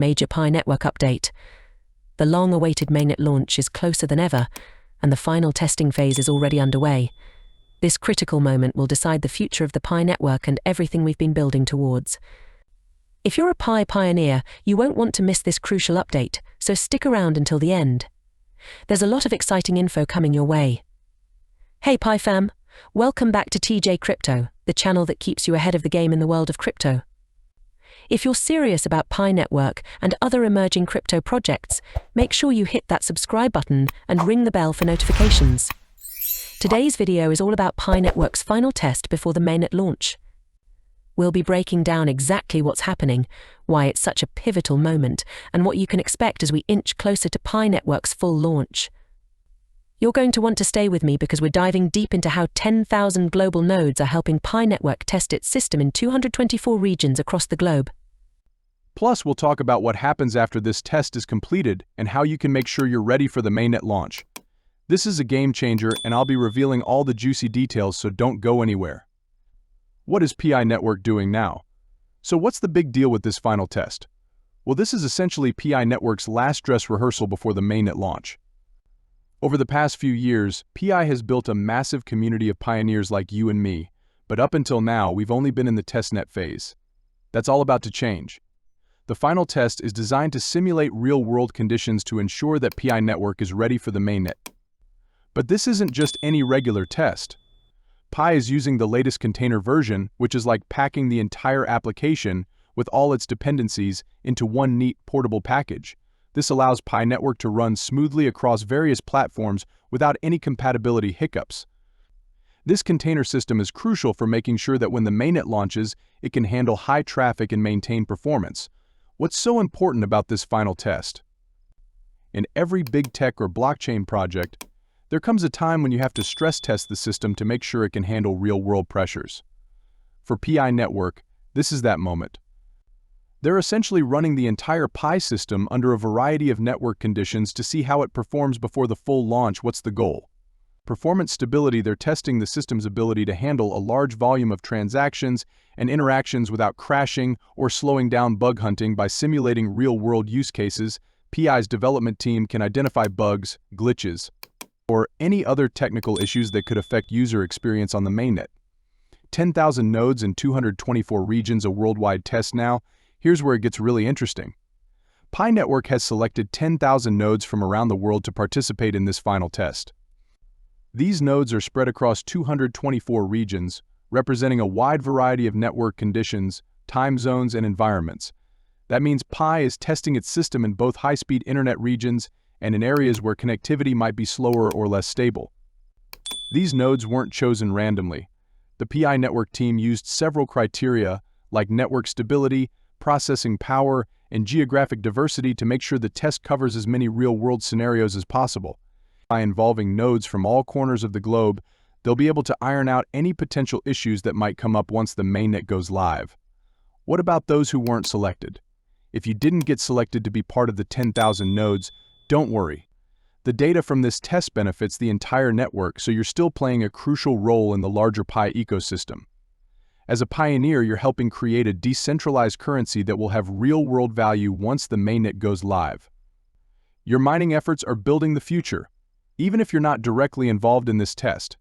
Major Pi network update. The long-awaited mainnet launch is closer than ever, and the final testing phase is already underway. This critical moment will decide the future of the Pi network and everything we've been building towards. If you're a Pi pioneer, you won't want to miss this crucial update, so stick around until the end. There's a lot of exciting info coming your way. Hey Pi fam, welcome back to TJ Crypto, the channel that keeps you ahead of the game in the world of crypto. If you're serious about Pi Network and other emerging crypto projects, make sure you hit that subscribe button and ring the bell for notifications. Today's video is all about Pi Network's final test before the mainnet launch. We'll be breaking down exactly what's happening, why it's such a pivotal moment, and what you can expect as we inch closer to Pi Network's full launch. You're going to want to stay with me because we're diving deep into how 10,000 global nodes are helping Pi Network test its system in 224 regions across the globe. Plus, we'll talk about what happens after this test is completed and how you can make sure you're ready for the mainnet launch. This is a game changer, and I'll be revealing all the juicy details, so don't go anywhere. What is Pi Network doing now? So what's the big deal with this final test? Well, this is essentially Pi Network's last dress rehearsal before the mainnet launch. Over the past few years, Pi has built a massive community of pioneers like you and me, but up until now, we've only been in the testnet phase. That's all about to change. The final test is designed to simulate real-world conditions to ensure that Pi Network is ready for the mainnet. But this isn't just any regular test. Pi is using the latest container version, which is like packing the entire application with all its dependencies into one neat portable package. This allows Pi Network to run smoothly across various platforms without any compatibility hiccups. This container system is crucial for making sure that when the mainnet launches, it can handle high traffic and maintain performance. What's so important about this final test? In every big tech or blockchain project, there comes a time when you have to stress test the system to make sure it can handle real-world pressures. For Pi Network, this is that moment. They're essentially running the entire Pi system under a variety of network conditions to see how it performs before the full launch. What's the goal? Performance stability. They're testing the system's ability to handle a large volume of transactions and interactions without crashing or slowing down bug hunting. By simulating real-world use cases, Pi's development team can identify bugs, glitches, or any other technical issues that could affect user experience on the mainnet. 10,000 nodes in 224 regions, a worldwide test now. Here's where it gets really interesting. Pi Network has selected 10,000 nodes from around the world to participate in this final test. These nodes are spread across 224 regions, representing a wide variety of network conditions, time zones, and environments. That means Pi is testing its system in both high-speed internet regions and in areas where connectivity might be slower or less stable. These nodes weren't chosen randomly. The Pi Network team used several criteria like network stability, processing power, and geographic diversity to make sure the test covers as many real-world scenarios as possible. By involving nodes from all corners of the globe, they'll be able to iron out any potential issues that might come up once the mainnet goes live. What about those who weren't selected? If you didn't get selected to be part of the 10,000 nodes, don't worry. The data from this test benefits the entire network, so you're still playing a crucial role in the larger Pi ecosystem. As a pioneer, you're helping create a decentralized currency that will have real-world value once the mainnet goes live. Your mining efforts are building the future, even if you're not directly involved in this test.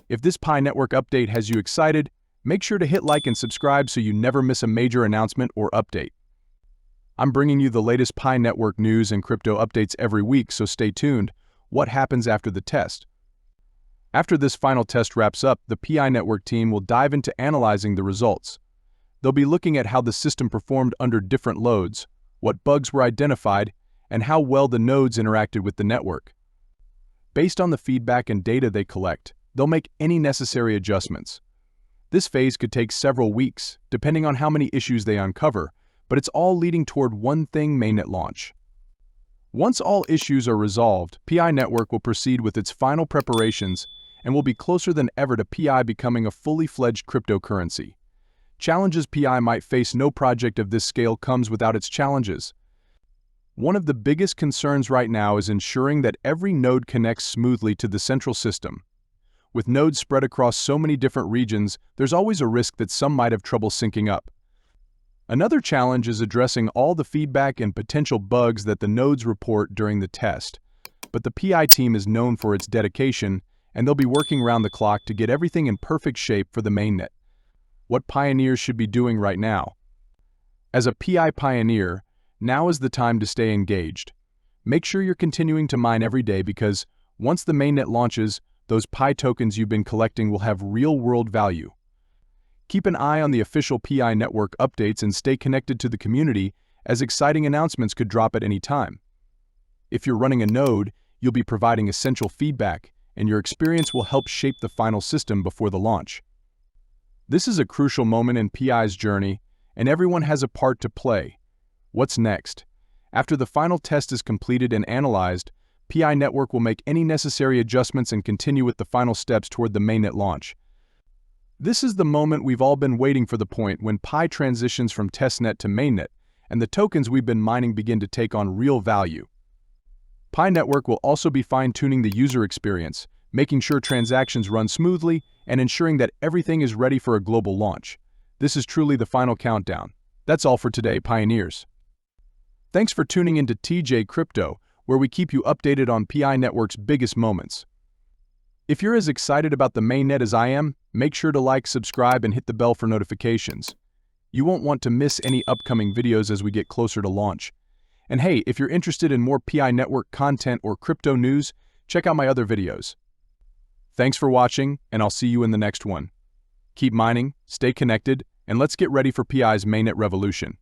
If this Pi Network update has you excited, make sure to hit like and subscribe so you never miss a major announcement or update. I'm bringing you the latest Pi Network news and crypto updates every week, so stay tuned. What happens after the test? After this final test wraps up, the Pi Network team will dive into analyzing the results. They'll be looking at how the system performed under different loads, what bugs were identified, and how well the nodes interacted with the network. Based on the feedback and data they collect, they'll make any necessary adjustments. This phase could take several weeks, depending on how many issues they uncover, but it's all leading toward one thing: mainnet launch. Once all issues are resolved, Pi Network will proceed with its final preparations and will be closer than ever to Pi becoming a fully fledged cryptocurrency. Challenges Pi might face. No project of this scale comes without its challenges. One of the biggest concerns right now is ensuring that every node connects smoothly to the central system. With nodes spread across so many different regions, there's always a risk that some might have trouble syncing up. Another challenge is addressing all the feedback and potential bugs that the nodes report during the test. But the PI team is known for its dedication, and they'll be working round the clock to get everything in perfect shape for the mainnet. What pioneers should be doing right now? As a PI pioneer, now is the time to stay engaged. Make sure you're continuing to mine every day because once the mainnet launches, those Pi tokens you've been collecting will have real-world value. Keep an eye on the official PI network updates and stay connected to the community as exciting announcements could drop at any time. If you're running a node, you'll be providing essential feedback, and your experience will help shape the final system before the launch. This is a crucial moment in PI's journey, and everyone has a part to play. What's next? After the final test is completed and analyzed, PI Network will make any necessary adjustments and continue with the final steps toward the mainnet launch. This is the moment we've all been waiting for, the point when Pi transitions from testnet to mainnet, and the tokens we've been mining begin to take on real value. Pi Network will also be fine-tuning the user experience, making sure transactions run smoothly and ensuring that everything is ready for a global launch. This is truly the final countdown. That's all for today, pioneers. Thanks for tuning into TJ Crypto, where we keep you updated on PI Network's biggest moments. If you're as excited about the mainnet as I am, make sure to like, subscribe, and hit the bell for notifications. You won't want to miss any upcoming videos as we get closer to launch. And hey, if you're interested in more PI Network content or crypto news, check out my other videos. Thanks for watching, and I'll see you in the next one. Keep mining, stay connected, and let's get ready for PI's mainnet revolution.